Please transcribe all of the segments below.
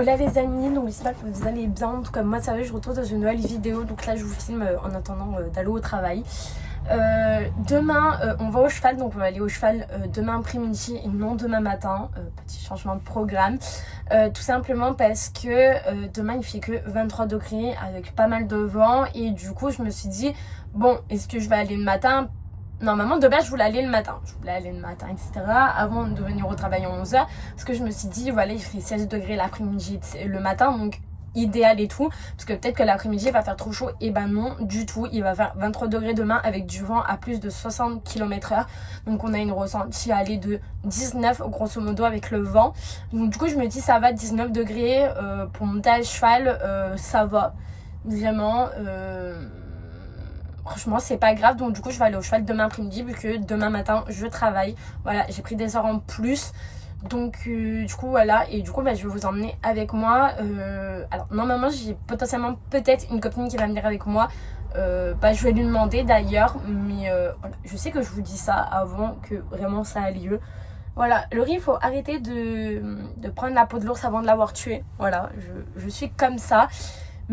Hola les amis, donc j'espère que vous allez bien. En tout cas moi ça va, je retrouve dans une nouvelle vidéo. Donc là je vous filme en attendant d'aller au travail. Demain on va au cheval, donc on va aller au cheval demain après-midi et non demain matin. Petit changement de programme. Tout simplement parce que demain il fait que 23 degrés avec pas mal de vent. Et du coup je me suis dit, bon, est-ce que je vais aller le matin? Normalement, de base, je voulais aller le matin. Etc. Avant de venir au travail à 11h. Parce que je me suis dit, voilà, il fait 16 degrés l'après-midi le matin. Donc, idéal et tout. Parce que peut-être que l'après-midi, il va faire trop chaud. Et ben non, du tout. Il va faire 23 degrés demain avec du vent à plus de 60 km/h. Donc, on a une ressentie à aller de 19, grosso modo, avec le vent. Donc, du coup, je me dis, ça va, 19 degrés. Pour monter à cheval, ça va. Vraiment. Franchement c'est pas grave, donc du coup je vais aller au cheval demain après-midi vu que demain matin je travaille. Voilà, j'ai pris des heures en plus. Donc du coup voilà, et du coup je vais vous emmener avec moi. Alors normalement j'ai potentiellement peut-être une copine qui va venir avec moi. Je vais lui demander d'ailleurs, mais voilà, je sais que je vous dis ça avant que vraiment ça a lieu. Voilà, Laurie, il faut arrêter de prendre la peau de l'ours avant de l'avoir tué. Voilà, je suis comme ça.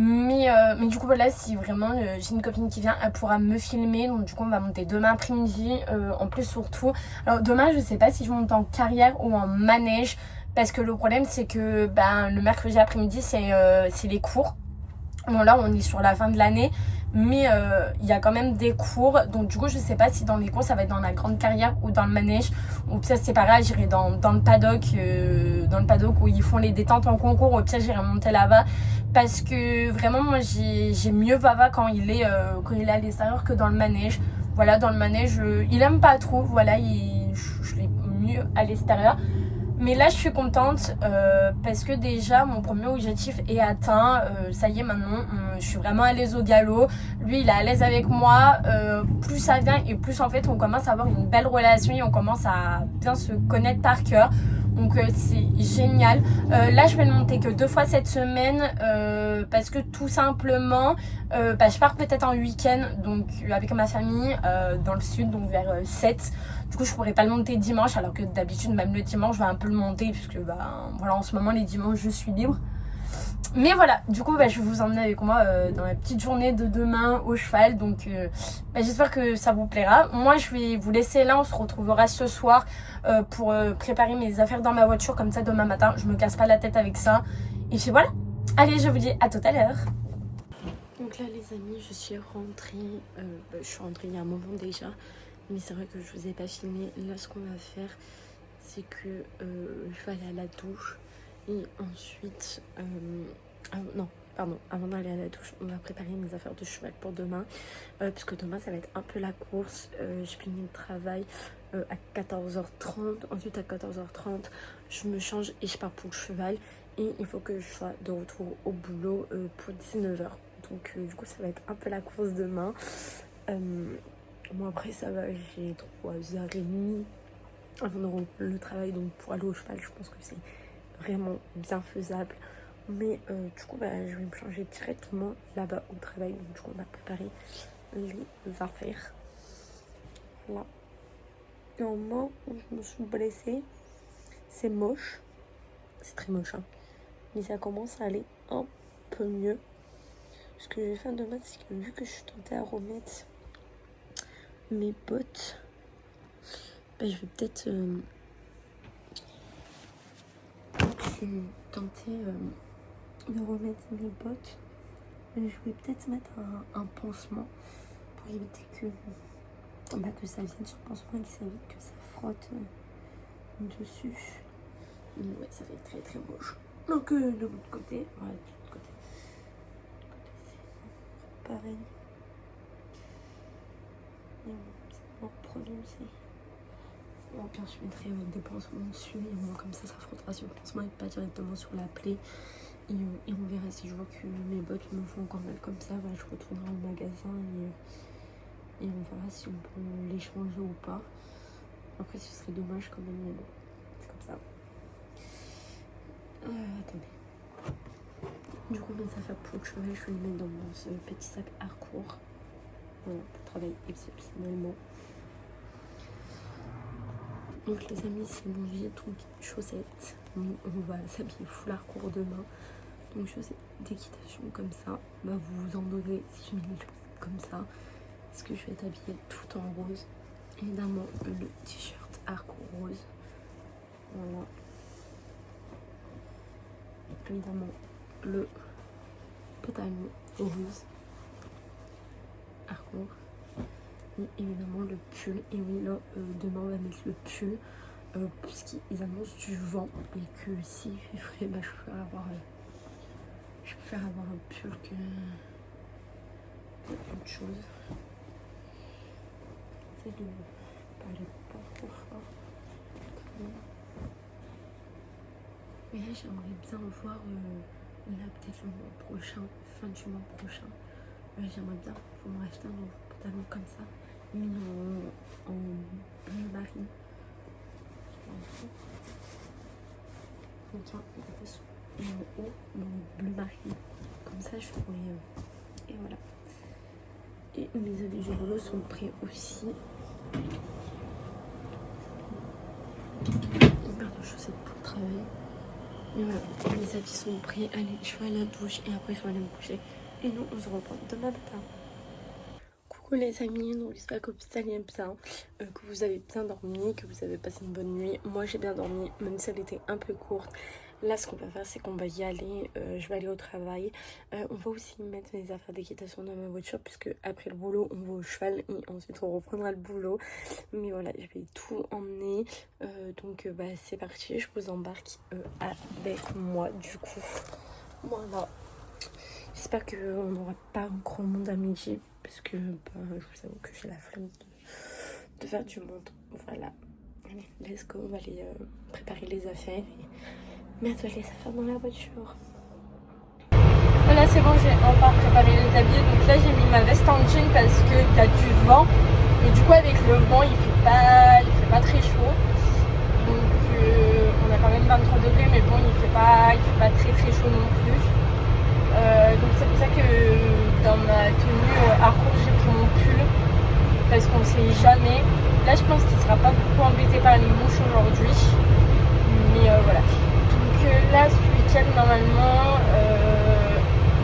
Mais du coup voilà, si vraiment j'ai une copine qui vient, elle pourra me filmer. Donc du coup on va monter demain après-midi. En plus surtout, alors demain je sais pas si je monte en carrière ou en manège. Parce que le problème c'est que le mercredi après-midi c'est les cours. Bon là on est sur la fin de l'année, mais il y a quand même des cours. Donc du coup je sais pas si dans les cours ça va être dans la grande carrière ou dans le manège. Ou peut-être c'est pareil, j'irai dans le paddock où ils font les détentes en concours. Ou peut-être j'irai monter là-bas. Parce que vraiment moi j'ai mieux Vava quand il est à l'extérieur que dans le manège. Voilà, dans le manège il aime pas trop. Voilà, je l'ai mieux à l'extérieur. Mais là je suis contente parce que déjà mon premier objectif est atteint. Ça y est maintenant, je suis vraiment à l'aise au galop. Lui il est à l'aise avec moi. Plus ça vient et plus en fait on commence à avoir une belle relation et on commence à bien se connaître par cœur. Donc c'est génial. Là je vais le monter que 2 fois cette semaine parce que tout simplement je pars peut-être en week-end donc avec ma famille dans le sud, donc vers 7. Du coup je pourrais pas le monter dimanche, alors que d'habitude même le dimanche je vais un peu le monter puisque voilà, en ce moment les dimanches je suis libre. Mais voilà, du coup je vais vous emmener avec moi dans la petite journée de demain au cheval. Donc j'espère que ça vous plaira. Moi je vais vous laisser là, on se retrouvera ce soir pour préparer mes affaires dans ma voiture. Comme ça demain matin je me casse pas la tête avec ça. Et puis voilà, allez je vous dis à tout à l'heure. Donc là les amis, je suis rentrée, je suis rentrée il y a un moment déjà. Mais c'est vrai que je vous ai pas filmé. Là ce qu'on va faire c'est que je vais aller à la douche. Et ensuite, avant d'aller à la douche, on va préparer mes affaires de cheval pour demain. Puisque demain, ça va être un peu la course. Je finis le travail à 14h30. Ensuite, à 14h30, je me change et je pars pour le cheval. Et il faut que je sois de retour au boulot pour 19h. Donc, du coup, ça va être un peu la course demain. Moi, après, ça va, j'ai 3h30 avant de reprendre le travail. Donc, pour aller au cheval, je pense que c'est vraiment bien faisable. Mais du coup je vais me changer directement là-bas au travail. Donc du coup on va préparer les affaires. Là, et au moment où je me suis blessée, c'est moche, c'est très moche hein. Mais ça commence à aller un peu mieux. Ce que je vais faire demain, c'est que vu que je suis tentée à remettre mes bottes, je vais peut-être tenter de remettre mes bottes. Je vais peut-être mettre un pansement pour éviter que ça vienne sur le pansement et que ça évite que ça frotte dessus. Mais ouais, ça va être très très moche. Donc de l'autre côté, voilà, de l'autre côté c'est pareil. Et c'est bon, prononcé. Bon, bien je mettrai des pansements dessus et moi comme ça frottera sur le pansement et pas directement sur la plaie. Et on verra si je vois que mes bottes me font encore mal comme ça, je retournerai au magasin et on verra si on peut les changer ou pas. Après ce serait dommage quand même, mais bon, c'est comme ça. Attendez. Du coup mes affaires pour le cheval, je vais les mettre dans ce petit sac Harcourt. Voilà, pour travailler exceptionnellement. Donc les amis, c'est mon vieux truc chaussettes. On va s'habiller foulard court demain. Donc chaussettes d'équitation comme ça. Bah, vous vous en donnez si je mets les chaussettes comme ça. Parce que je vais être habillée tout en rose. Évidemment le t-shirt arc rose. Voilà. Évidemment le pantalon rose arc rouge. Et évidemment le pull. Et oui là demain on va mettre le pull puisqu'ils annoncent du vent et que s'il fait frais bah, je préfère avoir un pull que autre chose. C'est de parler pas trop fort. Mais là j'aimerais bien voir là peut-être le mois prochain, fin du mois prochain. J'aimerais bien pouvoir acheter un nouveau pantalon comme ça, mis en bleu marine. Donc en haut, en bleu marine. Comme ça je pourrais... et voilà. Et mes habits du boulot sont prêts aussi. Une paire de chaussettes pour le travail. Et voilà, mes habits sont prêts. Allez, je vais à la douche et après je vais aller me coucher. Et nous, on se reprend demain matin. Coucou les amis, donc j'espère que vous allez bien, que vous avez bien dormi, que vous avez passé une bonne nuit. Moi j'ai bien dormi, même si elle était un peu courte. Là ce qu'on va faire c'est qu'on va y aller, je vais aller au travail. On va aussi mettre mes affaires d'équitation dans ma voiture puisque après le boulot on va au cheval et ensuite on reprendra le boulot. Mais voilà, je vais tout emmener, donc bah, c'est parti, je vous embarque avec moi du coup. Voilà. J'espère qu'on n'aura pas un gros monde à midi parce que bah, je vous avoue que j'ai la flemme de faire du monde. Voilà. Allez, let's go, on va aller préparer les affaires et mettre les affaires dans la voiture. Voilà, c'est bon, j'ai enfin préparé les habits. Donc là, j'ai mis ma veste en jean parce qu'il y a du vent. Et du coup, avec le vent, il fait pas très chaud. Donc on a quand même 23 degrés, mais bon, il fait pas très chaud non plus. Donc c'est pour ça que dans ma tenue arc-rouge j'ai pris mon pull parce qu'on sait jamais. Là je pense qu'il sera pas beaucoup embêté par les mouches aujourd'hui, mais voilà. Donc là ce week-end normalement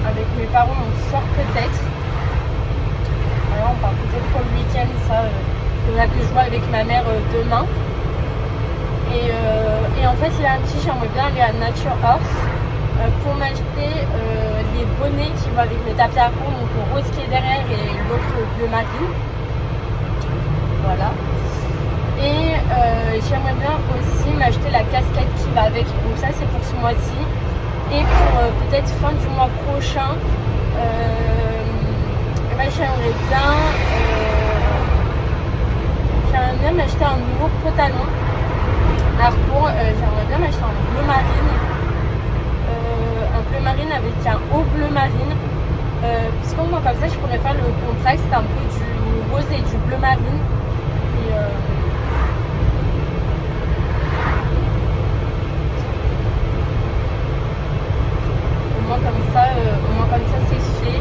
avec mes parents on sort peut-être. Alors on part peut-être pour le week-end, ça il y en a que je vois avec ma mère demain. Et en fait il y a un petit, j'aimerais bien aller à Nature Horse pour m'acheter les bonnets qui vont avec mes tapis à cours, donc le rose qui est derrière et l'autre bleu marine. Voilà. Et j'aimerais bien aussi m'acheter la casquette qui va avec, donc ça c'est pour ce mois-ci. Et pour peut-être fin du mois prochain, j'aimerais bien m'acheter un nouveau pantalon. Alors j'aimerais bien m'acheter un bleu marine. Un bleu marine avec un haut bleu marine puisqu'au moins comme ça je pourrais faire le contraste un peu du rose et du bleu marine et au moins comme ça c'est fait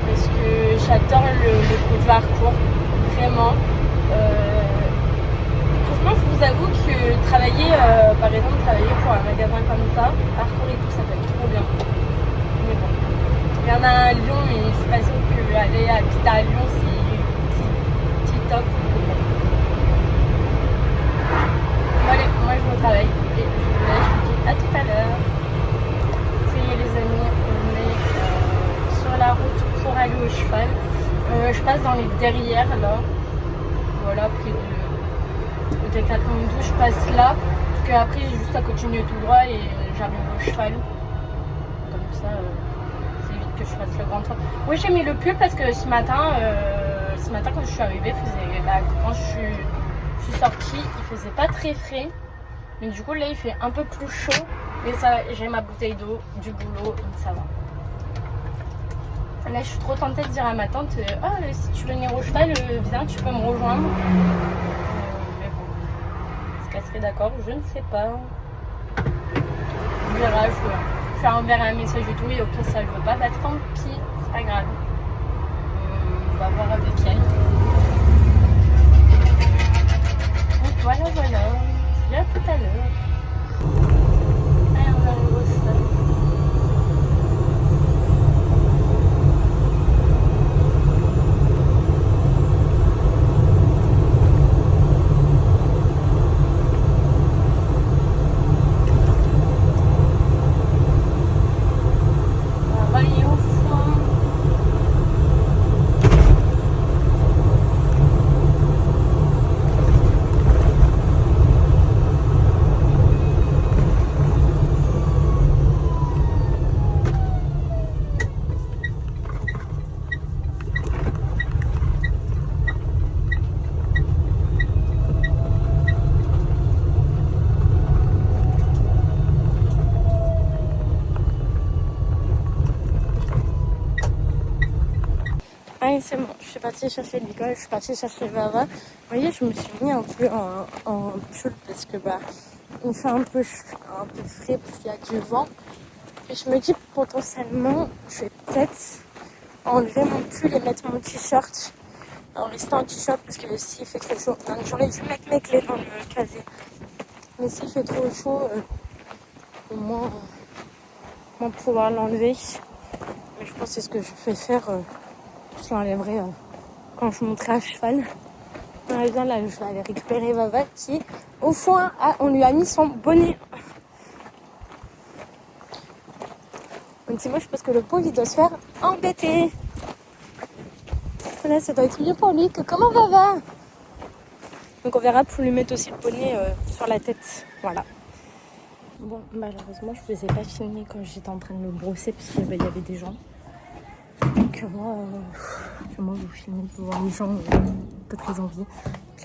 parce que j'adore le produit Harcourt vraiment. Franchement je vous avoue que travailler par exemple pour un magasin comme ça, Harcourt et tout, ça peut être trop bien. Mais bon, il y en a un à Lyon, mais je suis pas sûre qu'aller habiter à Lyon c'est top. Bon, allez, moi je vais au travail et là je vous dis à tout à l'heure. Ça y est les amis, on est sur la route pour aller au cheval. Je passe dans les derrières là, voilà, près de 92, je passe là, parce qu'après j'ai juste à continuer tout droit et j'arrive au cheval. Comme ça, c'est vite que je fasse le grand tour. Oui, j'ai mis le pull parce que ce matin quand je suis arrivée, quand je suis sortie, il faisait pas très frais. Mais du coup là il fait un peu plus chaud. Mais ça, j'ai ma bouteille d'eau du boulot, donc ça va. Là je suis trop tentée de dire à ma tante, si tu veux venir au cheval, viens, tu peux me rejoindre. Mais bon, est-ce qu'elle serait d'accord? Je ne sais pas. On verra, je vais enverrai un message et tout, et au pire si elle veut pas, bah tant pis, c'est pas grave. On va voir avec elle. Donc voilà. suis partie chercher l'école, je suis partie chercher Vava. Vous voyez, je me suis mis un peu en pull parce que il fait un peu frais parce qu'il y a du vent. Et je me dis potentiellement, je vais peut-être enlever mon pull et mettre mon t-shirt. En restant en t-shirt parce que s'il fait trop chaud, j'aurais dû mettre mes clés dans le casier. Mais s'il fait trop chaud, au moins pouvoir l'enlever. Mais je pense que c'est ce que je vais faire. Je l'enlèverai quand je monterai à cheval. Là, je vais aller récupérer Vava qui, au fond, on lui a mis son bonnet. Donc c'est moche parce que le pauvre, il doit se faire embêter. Là, ça doit être mieux pour lui que comment Vava. Donc on verra pour lui mettre aussi le bonnet sur la tête. Voilà. Bon, malheureusement, je ne vous ai pas filmé quand j'étais en train de me brosser parce qu'il y avait des gens. Que moi, vous filmez pour voir les gens, pas très envie. Donc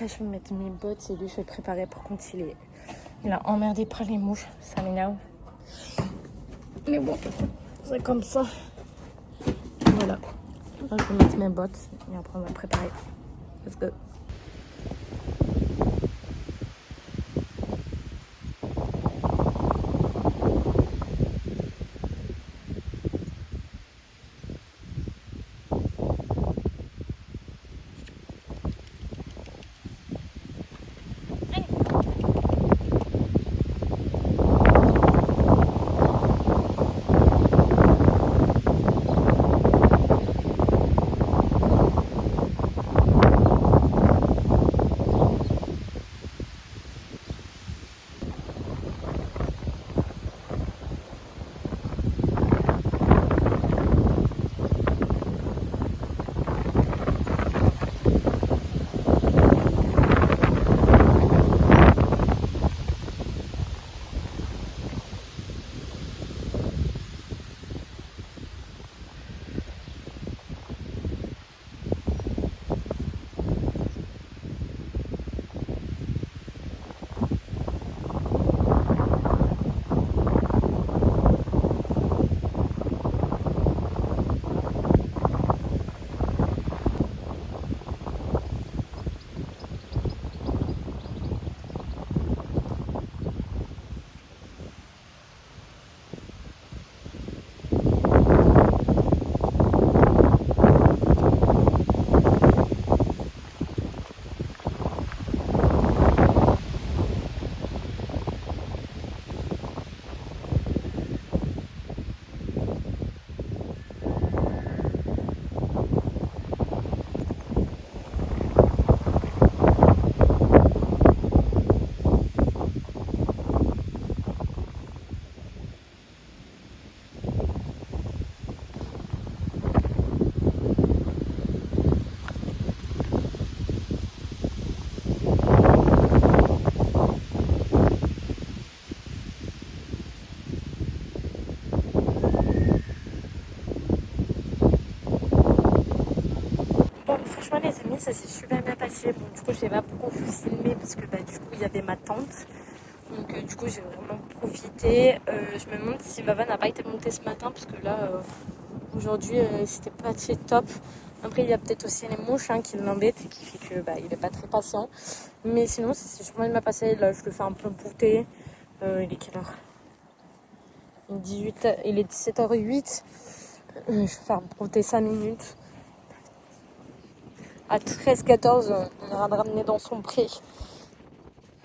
là, je vais mettre mes bottes et lui, je vais préparer. Par contre, il a emmerdé par les mouches, ça m'énerve. Mais bon, c'est comme ça. Voilà. Là, je vais mettre mes bottes et après, on va préparer. Let's go. Franchement les amis, ça s'est super bien passé. Bon, du coup j'ai pas beaucoup filmé parce que du coup il y avait ma tante. Donc du coup j'ai vraiment profité. Je me demande si Vava n'a pas été montée ce matin parce que là aujourd'hui c'était pas très top. Après il y a peut-être aussi les mouches qui l'embêtent et qui fait que il est pas très patient. Mais sinon ça s'est super bien passé. Là je le fais un peu brouter. Il est quelle heure? Il est 17h08. Je vais faire brouter 5 minutes. À 13-14, on ira le ramener dans son pré.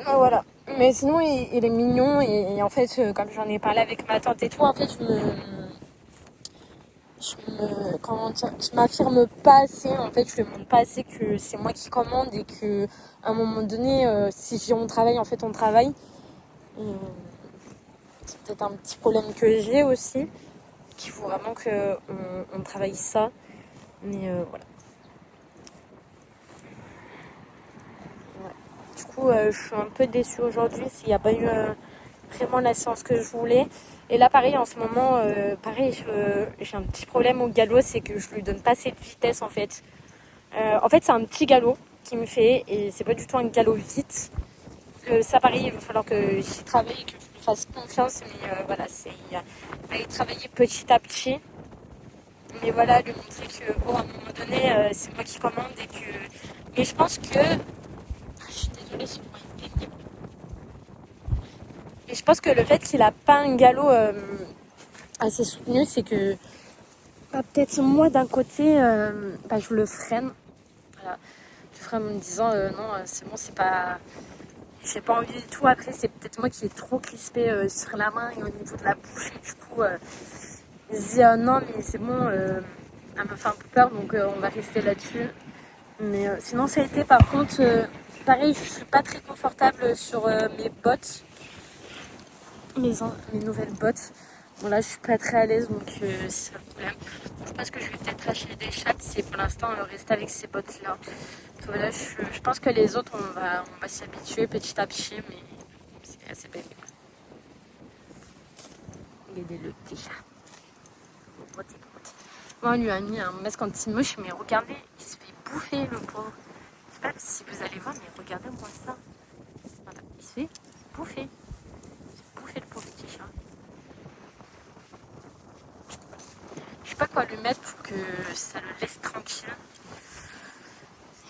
Voilà. Mais sinon, il est mignon. Et en fait, comme j'en ai parlé avec ma tante et tout, en fait, je m'affirme pas assez. En fait, je lui montre pas assez que c'est moi qui commande et que à un moment donné, si on travaille, en fait, on travaille. C'est peut-être un petit problème que j'ai aussi. Qu'il faut vraiment qu'on travaille ça. Mais voilà. Du coup, je suis un peu déçue aujourd'hui s'il n'y a pas eu vraiment la séance que je voulais. Et là, pareil, en ce moment, j'ai un petit problème au galop, c'est que je lui donne pas assez de vitesse en fait. En fait, c'est un petit galop qui me fait et c'est pas du tout un galop vite. Ça, pareil, il va falloir que j'y travaille et que je lui fasse confiance. Mais voilà, c'est aller travailler petit à petit. Mais voilà, lui montrer que bon, à un moment donné, c'est moi qui commande et que. Mais je pense que. Je suis désolée si vous voyez pénible. Et je pense que le fait qu'il a pas un galop assez soutenu, c'est que peut-être moi d'un côté, je le freine. Voilà. Je freine en me disant non, c'est bon, c'est pas. J'ai pas envie du tout. Après, c'est peut-être moi qui est trop crispée sur la main et au niveau de la bouche. Et du coup, je dis non, mais c'est bon, elle me fait un peu peur, donc on va rester là-dessus. Mais sinon, ça a été par contre, pareil, je suis pas très confortable sur mes bottes, mes nouvelles bottes. Bon, là, je suis pas très à l'aise, donc c'est ça le problème. Donc, je pense que je vais peut-être acheter des chattes et pour l'instant rester avec ces bottes-là. Voilà, je pense que les autres, on va s'y habituer petit à petit, mais c'est assez belle. Regardez le petit chat. Moi, on lui a mis un masque anti-moche, mais regardez, il se fait bouffer le pauvre. Je sais pas si vous allez voir, mais regardez-moi ça. Voilà, il se fait bouffer. Il se fait bouffer le pauvre petit chat. Je sais pas quoi lui mettre pour que ça le laisse tranquille.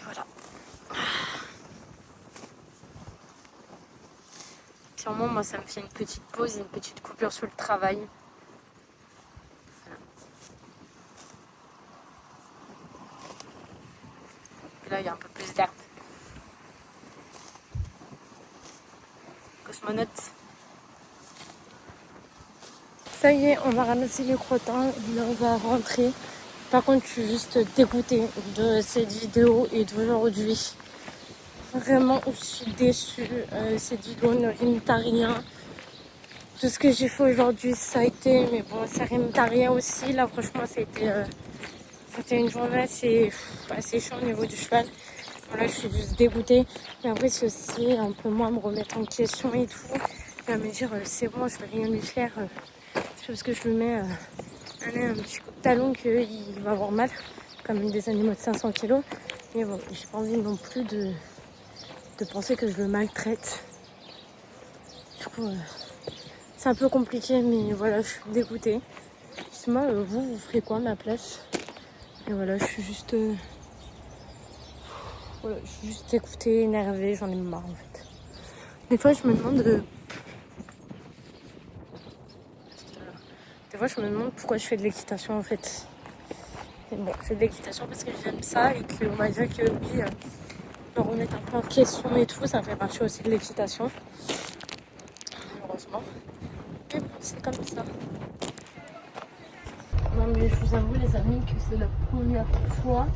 Et voilà. Sûrement, moi, ça me fait une petite pause et une petite coupure sur le travail. Voilà. Et là, il y a un peu plus d'herbe. Cosmonaute. Ça y est, on va ramasser les crottins. Là, on va rentrer. Par contre, je suis juste dégoûtée de cette vidéo et d'aujourd'hui. Vraiment, je suis déçue. Cette vidéo ne rime à rien. Tout ce que j'ai fait aujourd'hui, ça a été... Mais bon, ça rime à rien aussi. Là, franchement, c'était une journée assez chiant au niveau du cheval. Voilà, je suis juste dégoûtée. Mais après, c'est aussi un peu moi me remettre en question et tout. Et à me dire, c'est bon, je vais rien lui faire. C'est parce que je lui mets un petit coup de talon qu'il va avoir mal. Comme des animaux de 500 kilos. Mais bon, j'ai pas envie non plus de penser que je le maltraite. Du coup, c'est un peu compliqué, mais voilà, je suis dégoûtée. Moi, vous ferez quoi à ma place? Et voilà, je suis juste... Voilà, je suis juste dégoûtée, énervée, j'en ai marre en fait. Des fois, je me demande... Des fois, je me demande pourquoi je fais de l'équitation en fait. Et bon, je fais de l'équitation parce que j'aime ça et qu'on m'a dit que oui, me remettre un peu en question et tout, ça fait partie aussi de l'équitation. Malheureusement. Mais bon, c'est comme ça. Non mais je vous avoue les amis que c'est la première fois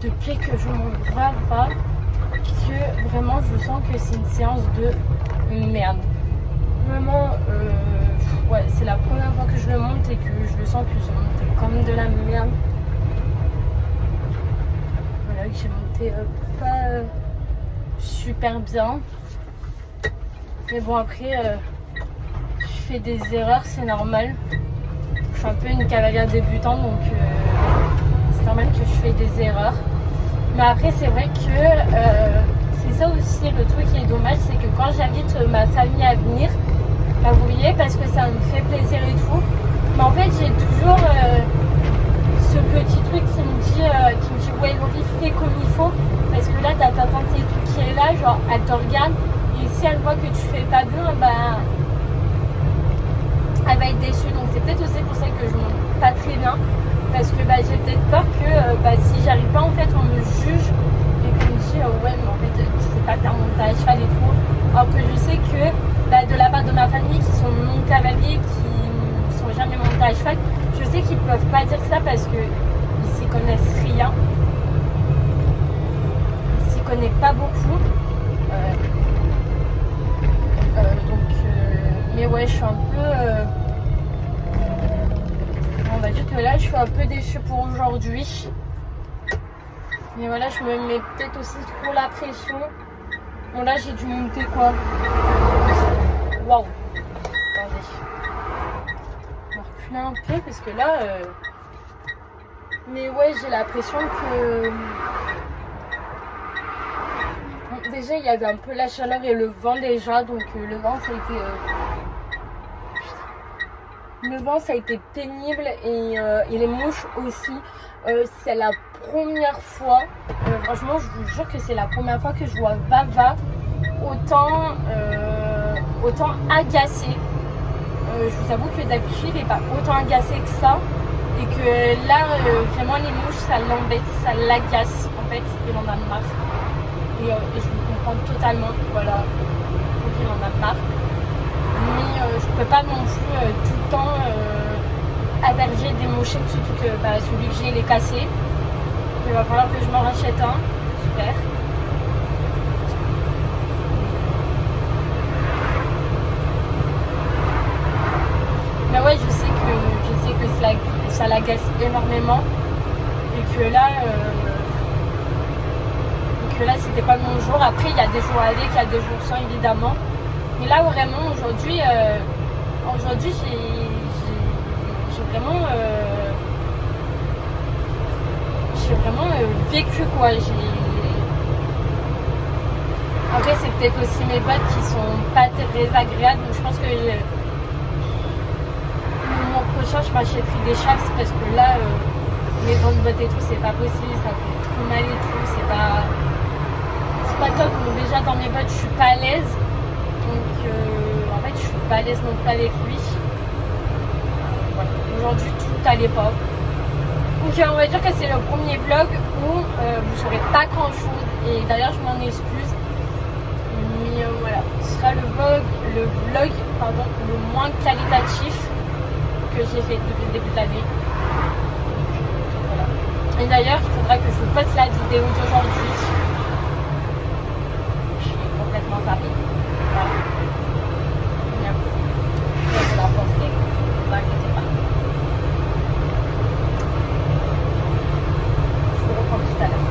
depuis que je m'en va que vraiment je sens que c'est une séance de merde. Vraiment, ouais, c'est la première fois que je le monte et que je le sens que je monte comme de la merde. Voilà, que j'ai monté pas super bien. Mais bon après, je fais des erreurs, c'est normal. Je suis un peu une cavalière débutante, donc c'est normal que je fais des erreurs. Mais après, c'est vrai que c'est ça aussi le truc qui est dommage, c'est que quand j'invite ma famille à venir, bah, vous voyez, parce que ça me fait plaisir et tout. Mais en fait, j'ai toujours ce petit truc qui me dit ouais, Laurie, fais comme il faut. Parce que là, t'as ta tante et tout qui est là, genre, elle te regarde. Et si elle voit que tu fais pas bien, bah, elle va être déçue. Donc c'est peut-être aussi pour ça que je monte pas très bien. Parce que bah, j'ai peut-être peur que si j'arrive pas, en fait, on me juge. Et qu'on me dit, ouais, mais en fait, tu sais pas faire monter à cheval et tout. Alors que je sais que de la part de ma famille, qui sont non cavaliers, qui sont jamais montés à cheval, je sais qu'ils peuvent pas dire ça parce qu'ils s'y connaissent rien. Ils s'y connaissent pas beaucoup. Mais ouais, je suis un peu... on va dire que là, je suis un peu déçue pour aujourd'hui. Mais voilà, je me mets peut-être aussi trop la pression. Bon, là, j'ai dû monter quoi? Waouh! Attendez. On va reculer un peu parce que là... Mais ouais, j'ai l'impression que... Bon, déjà, il y avait un peu la chaleur et le vent déjà. Donc le vent, ça a été... le vent ça a été pénible et les mouches aussi. C'est la première fois, franchement je vous jure que c'est la première fois que je vois Vava autant agacée. Je vous avoue que d'habitude il n'est pas autant agacé que ça. Et que là, vraiment les mouches ça l'embête, ça l'agace en fait, il en a marre. Et je le comprends totalement, voilà, donc il en a marre. Mais je peux pas non plus tout le temps héberger des mouchettes, surtout que celui que j'ai il est cassé. Il va falloir que je m'en rachète un, super. Mais ouais, je sais que ça l'agace énormément et que là c'était pas mon jour. Après il y a des jours avec, il y a des jours sans évidemment. Mais là vraiment aujourd'hui j'ai vraiment vécu quoi. Après c'est peut-être aussi mes potes qui sont pas très agréables, donc je pense que prochain je m'achèterai des chats parce que là les vents de bottes et tout c'est pas possible, ça fait trop mal et tout, c'est pas top. Donc déjà dans mes bottes je suis pas à l'aise, donc en fait je suis pas à l'aise non plus avec lui. Voilà. Aujourd'hui tout allait pas, donc on va dire que c'est le premier vlog où vous saurez pas grand chose et d'ailleurs je m'en excuse, mais voilà, ce sera le vlog le moins qualitatif que j'ai fait depuis le début de l'année. Voilà. Et d'ailleurs, il faudra que je vous poste la vidéo d'aujourd'hui. Je suis complètement tapée. Voilà. Je vais la poster, ne vous inquiétez pas. Je vous reprends tout à l'heure.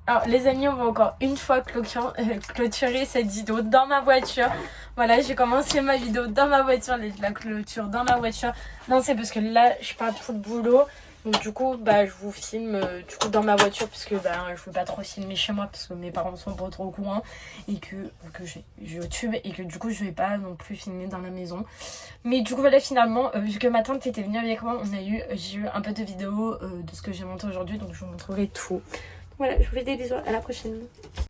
Alors les amis, on va encore une fois clôturer cette vidéo dans ma voiture. Voilà, j'ai commencé ma vidéo dans ma voiture, la clôture dans ma voiture. Non, c'est parce que là, je pars pour le boulot. Donc du coup, je vous filme dans ma voiture parce que je veux pas trop filmer chez moi parce que mes parents sont pas trop au courant et que j'ai YouTube et que du coup, je vais pas non plus filmer dans la maison. Mais du coup, voilà, finalement, vu que ma tante était venue avec moi, j'ai eu un peu de vidéos de ce que j'ai monté aujourd'hui, donc je vous montrerai tout. Voilà, je vous fais des bisous, à la prochaine.